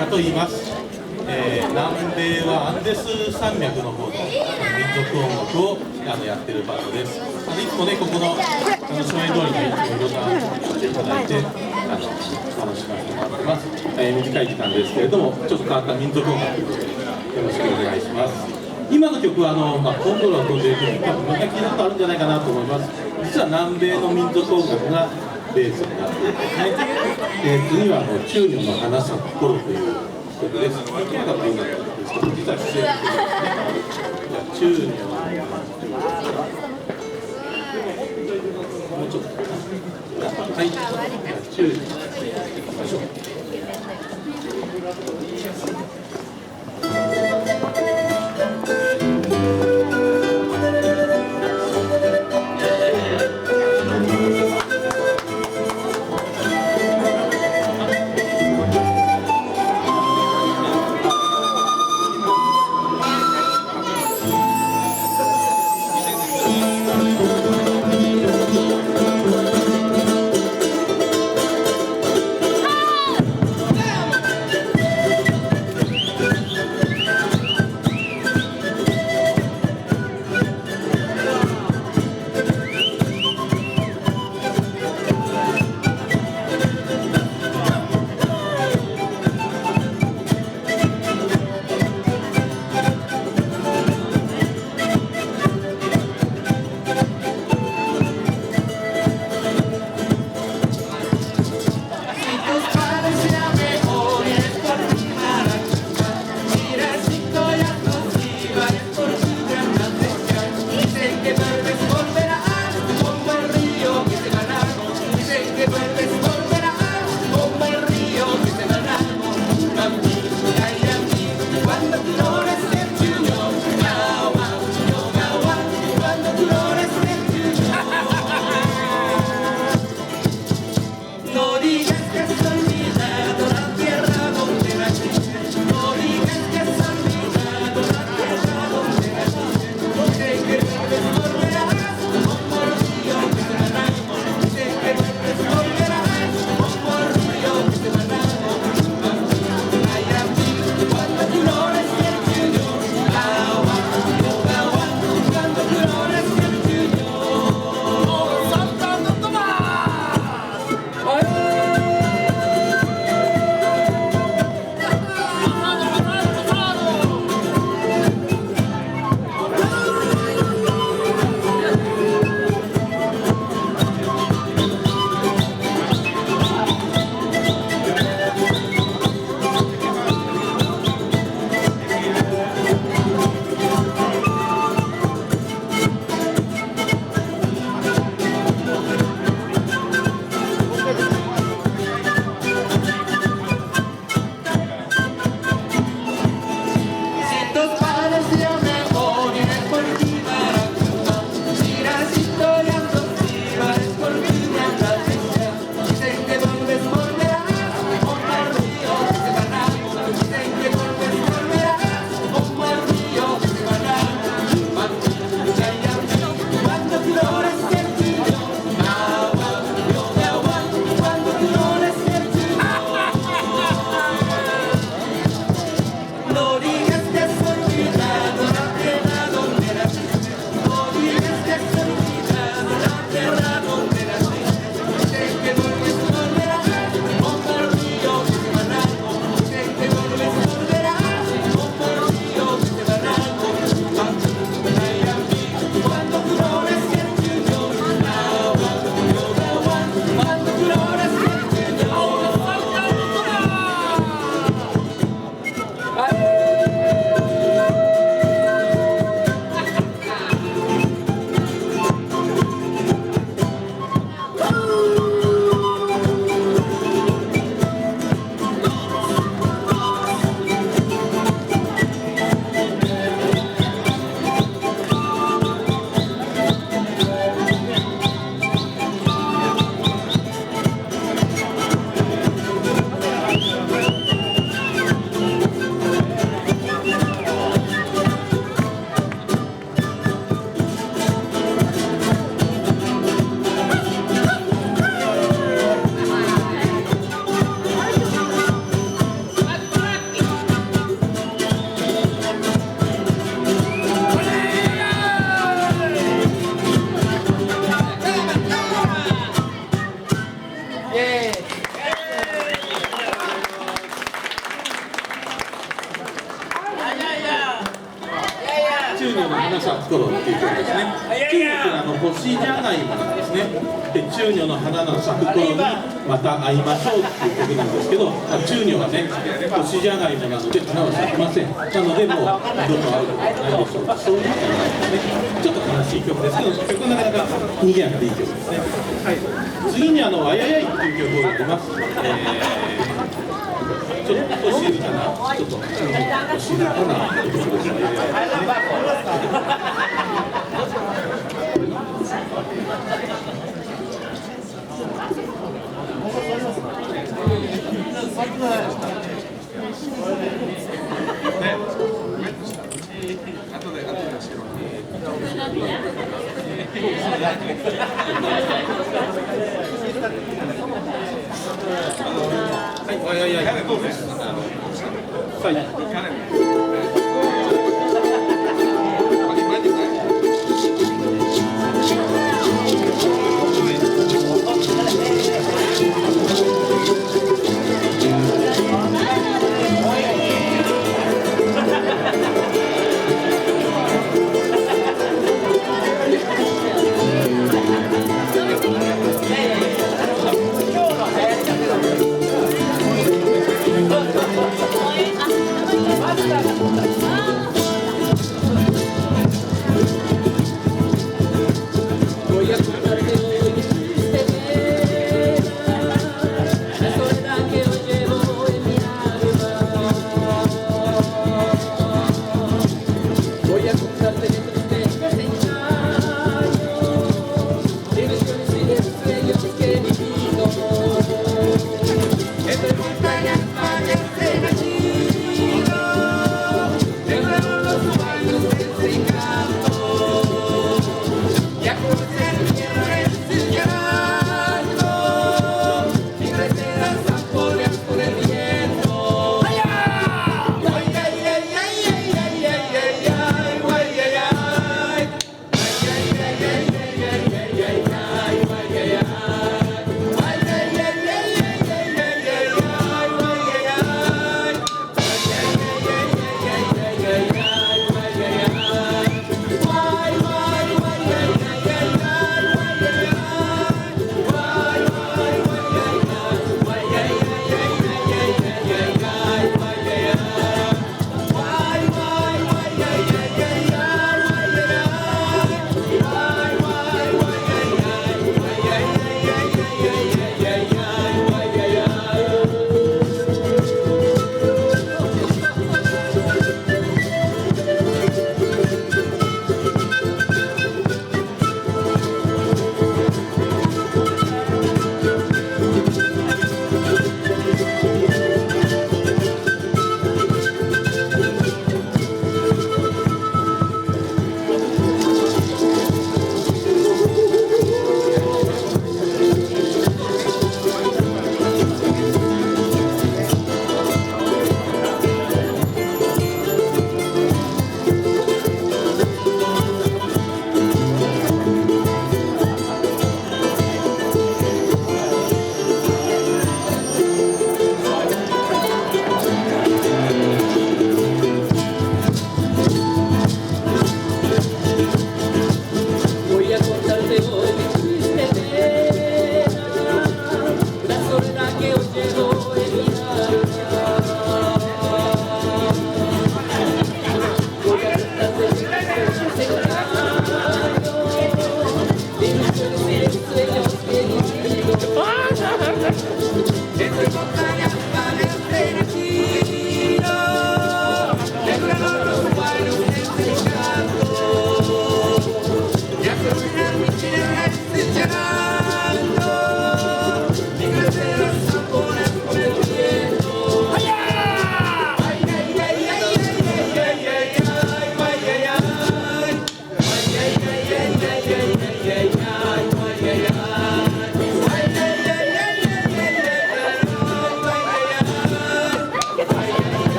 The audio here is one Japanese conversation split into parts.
かと言います。南米はアンデス山脈の方の民族音楽をやってるバンドです。いつもね、ここの照明通りにいろんな話をしていただいて楽しませてもらってます。短い時間ですけれども、ちょっと変わった民族音楽よろしくお願いします。今の曲はコントローラー飛んでいる時に多分みんな聞いたことあるんじゃないかなと思います。実は南米の民族音楽がベースになっていますね。次は中女の花咲く頃という曲です。とにかく音楽ですけど、実は出演ですね。中女もうちょっとはい、中女いきましょう。頃っていう曲ですね。中国の星じゃがいもなんですね。で中女の花の咲く頃にまた会いましょうっていう曲なんですけど、中女はね星じゃがいもなので花は咲きません。なのでもう二度と会うことはないでしょうか。そういう歌なんですね。ちょっと悲しい曲ですけど、曲なかなか賑やかでいい曲ですね。はい、次にあややいっていう曲があります。ちょっと静かな、ちょっと静かな曲ですね。はい、いやいやいや、どうです。はい。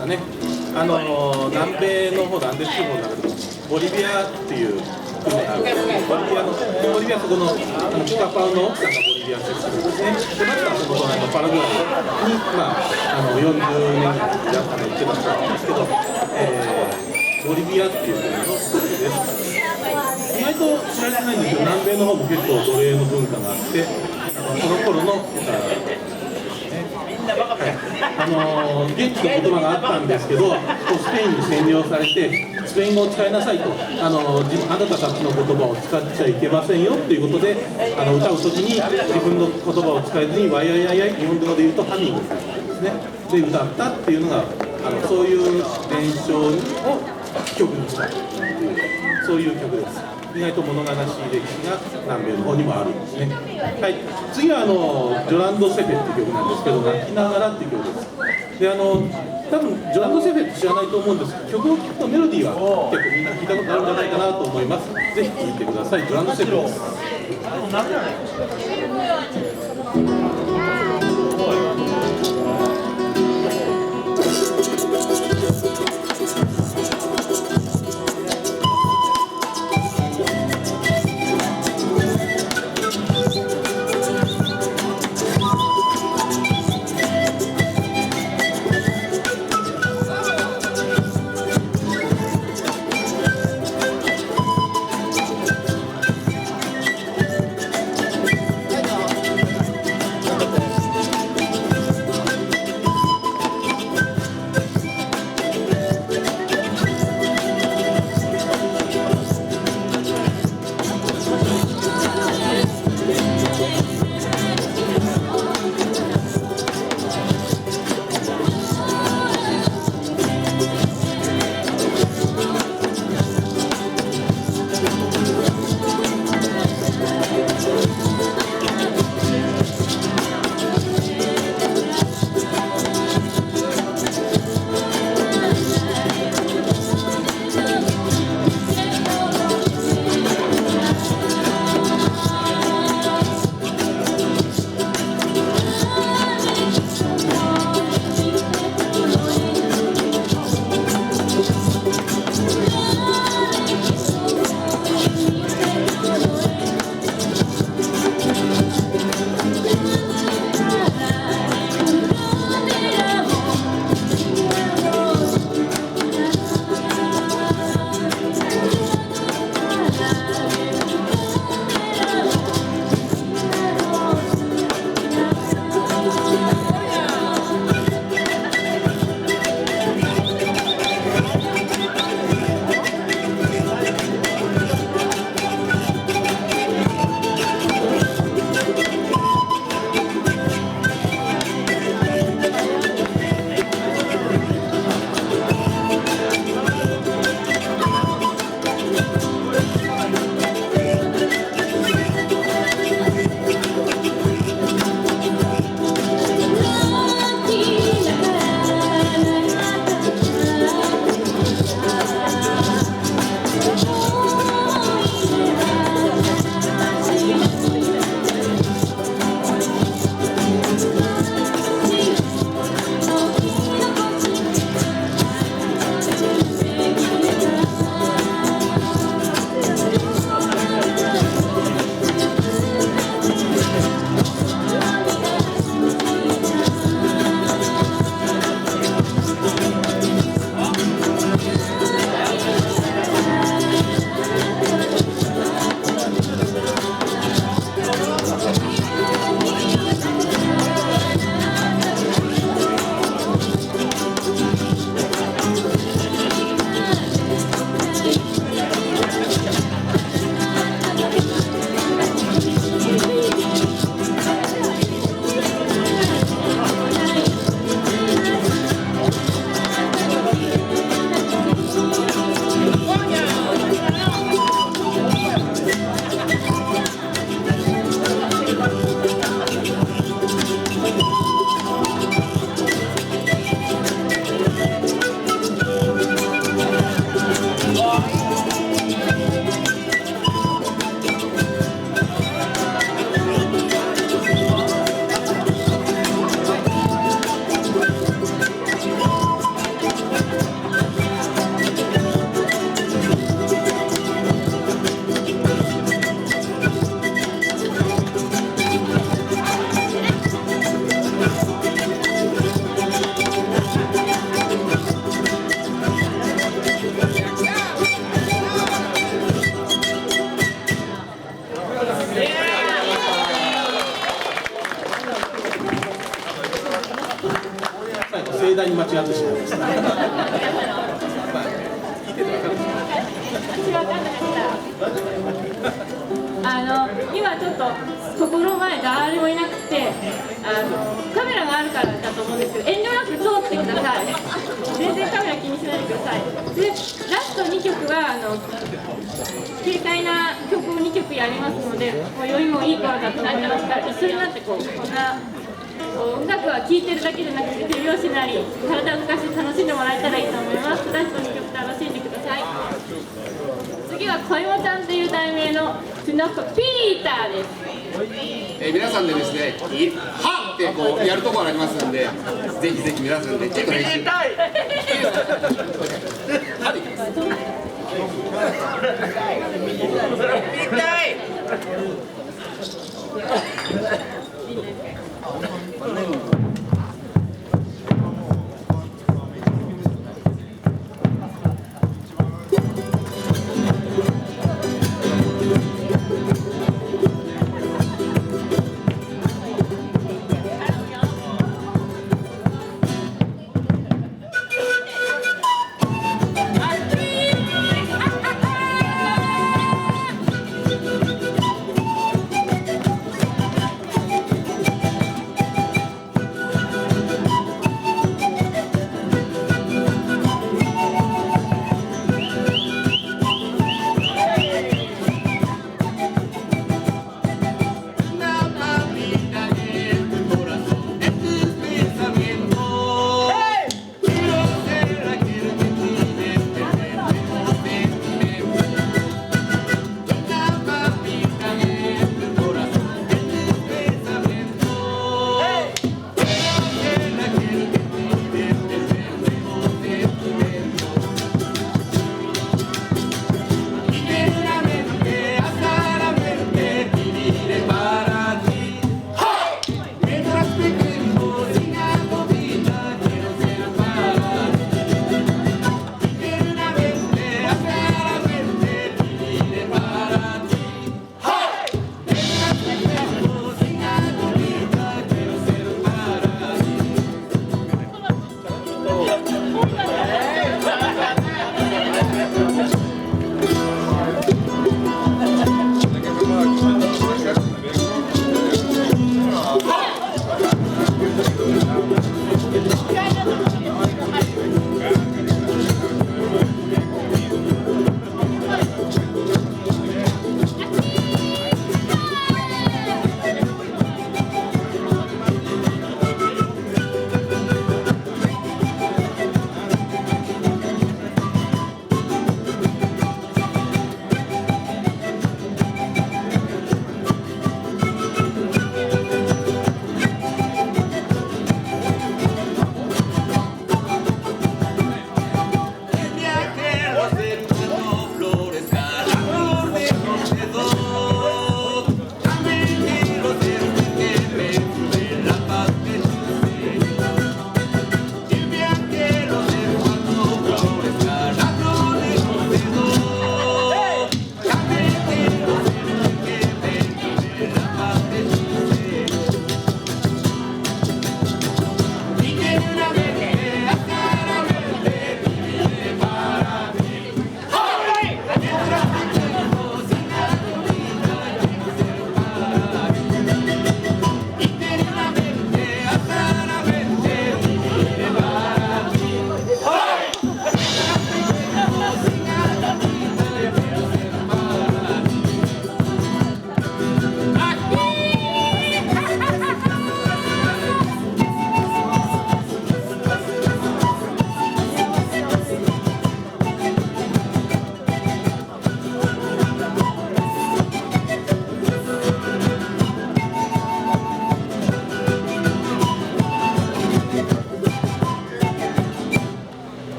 かね。南米の方、アンデス地方なんだけど、ボリビアっていう国があるんですけど、ボリビアそこのピカパウの奥さんがボリビア出身ですね。で、またそこのパラグアイに、40年やってたんですけど、ボリビアっていう国の一つです。意外と知られてないんですけど、南米の方も結構奴隷の文化があって、その頃の現地の言葉があったんですけど、スペインに占領されて、スペイン語を使いなさいと、あなたたちの言葉を使っちゃいけませんよということで、歌うときに自分の言葉を使えずに、ワイヤイヤイヤイ、日本語で言うとハミングですね、で歌ったっていうのが、そういう伝承を曲にしたという、そういう曲です。意外と物悲しい歴史が南米の方にもあるんですね。はい、次はジョランド・セフェっていう曲なんですけど、泣きながらっていう曲です。で多分ジョランド・セフェって知らないと思うんですけど、曲を聴くとメロディーは結構みんな聞いたことあるんじゃないかなと思います。ぜひ聴いてください。ジョランド・セフェです。ってしまいました。まあ、聞いてて分かるんですか。私分かんなかった。今ちょっとここの前誰もいなくてカメラがあるからだと思うんですけど、遠慮なく通ってください。全然カメラ気にしないでください。でラスト2曲は軽快な曲を2曲やりますので、もうよりもいい頃だと思いますから、一緒になってこんな音楽は聴いてるだけじゃなくて手拍子なり体を動かして楽しんでもらえたらいいと思います。ラスト2曲楽しんでください。次は小芋ちゃんという題名のスノックピーターです。皆さんでですね、はってこうやるところがありますんで、ぜひぜひ皆さんでちょっと練習。はでいきます。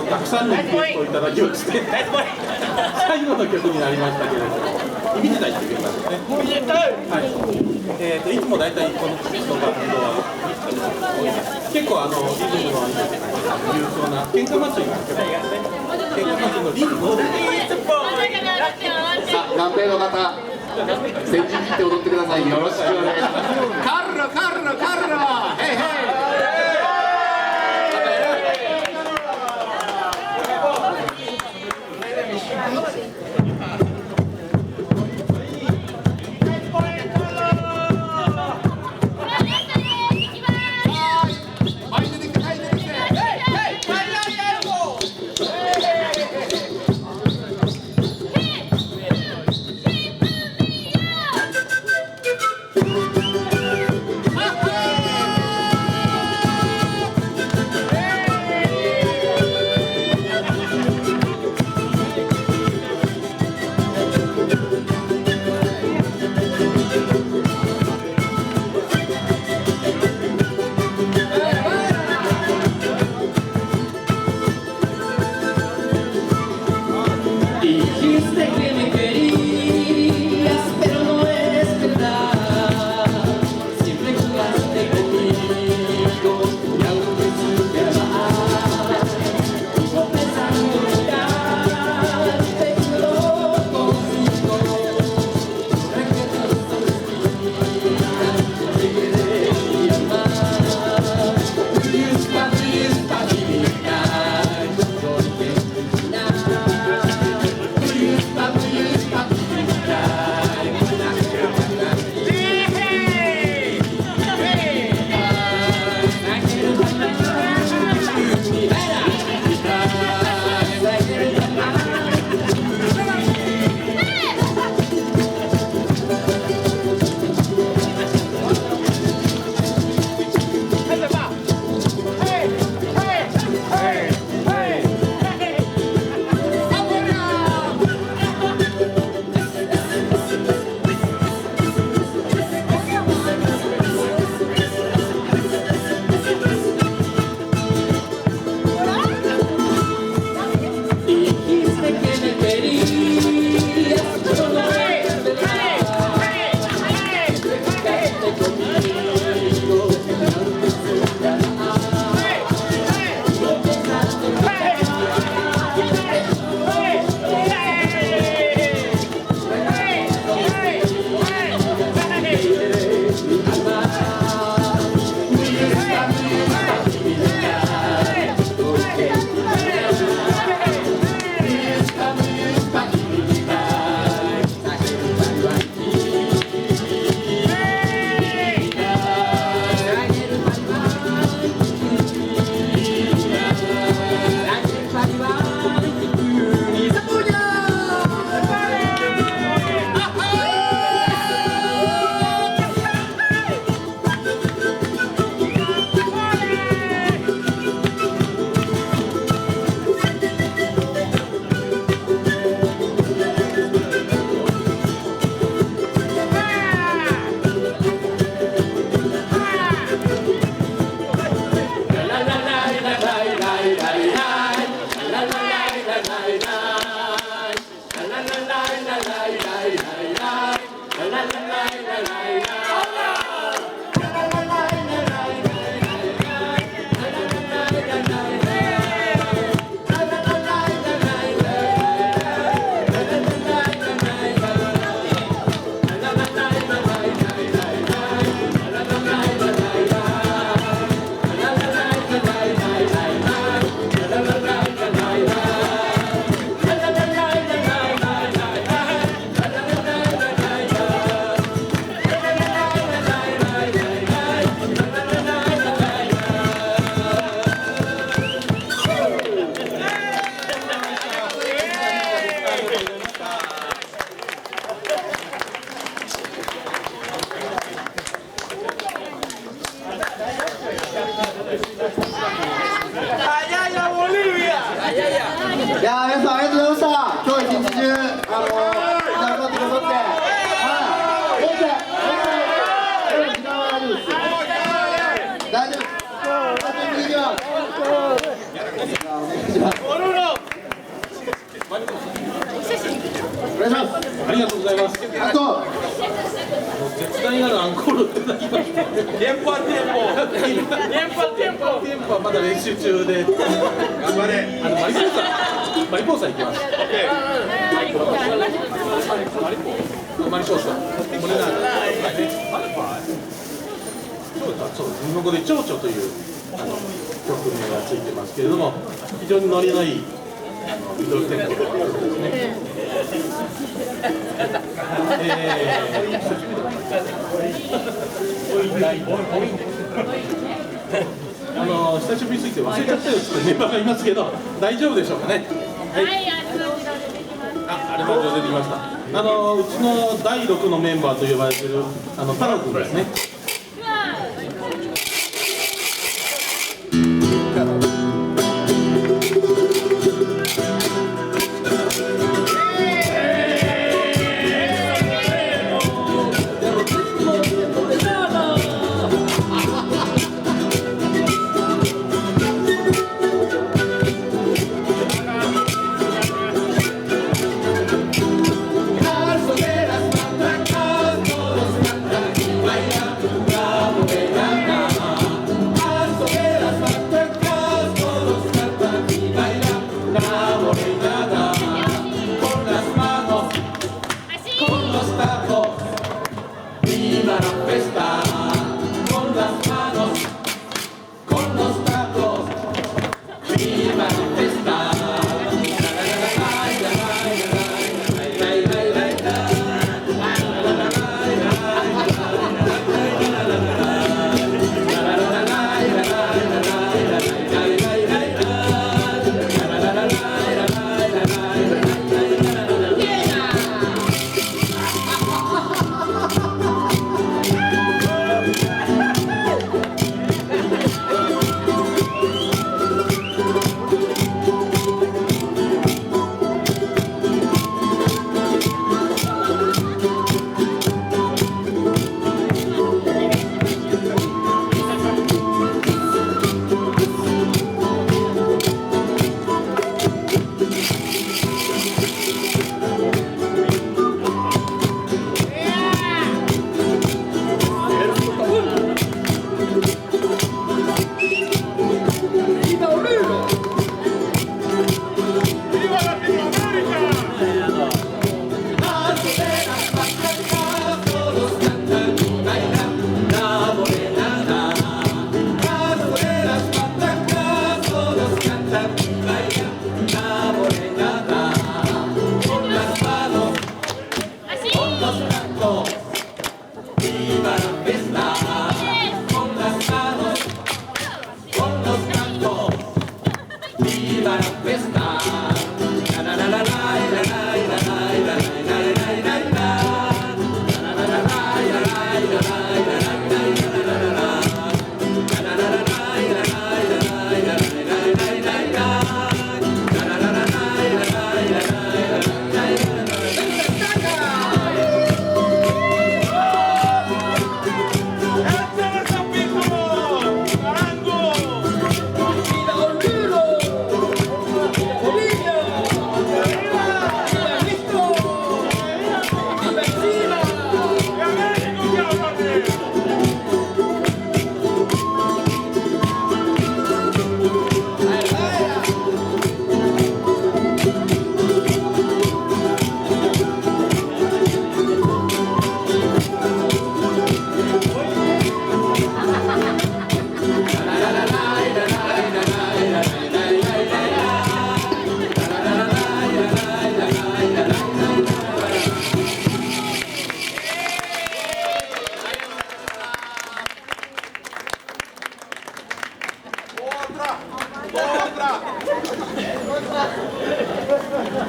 たくさんのリクエストをいただきまして最後の曲になりましたけれども、みじ台っていう感じですね。はい。いつも大体この人が結構リズムの優勝な喧嘩祭りなんですけど、喧嘩祭りのリズムをさあ、南米の方、先陣切って踊ってください。よろしくお願いします。カルロ、カルロ、カルロ、ヘイヘイ。あと絶大なるアンコールってなりましたね。テンポはまだ練習中で。頑張れ。マリポーサ行きます。マリポーサ。これな。そう、日本語で蝶々という曲名がついてますけれども、非常にノリのいいミドルテンポの曲ですね。久しぶりすぎて忘れちゃったよってメンバーがいますけど、大丈夫でしょうかね。はい、アルバム上出てきました。うちの第6のメンバーと呼ばれているパロ君ですね。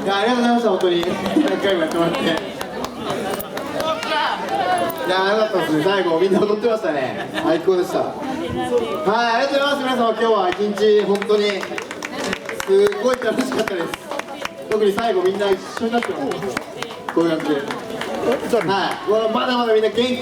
いや、ありがとうございました。本当に何回もやってもらって。いや、よかったですね。最後みんな踊ってましたね。最高でした。はい、ありがとうございます。皆様、今日は一日本当にすごい楽しかったです。特に最後みんな一緒になってます。こういう感じで。はい、まだまだみんな元気な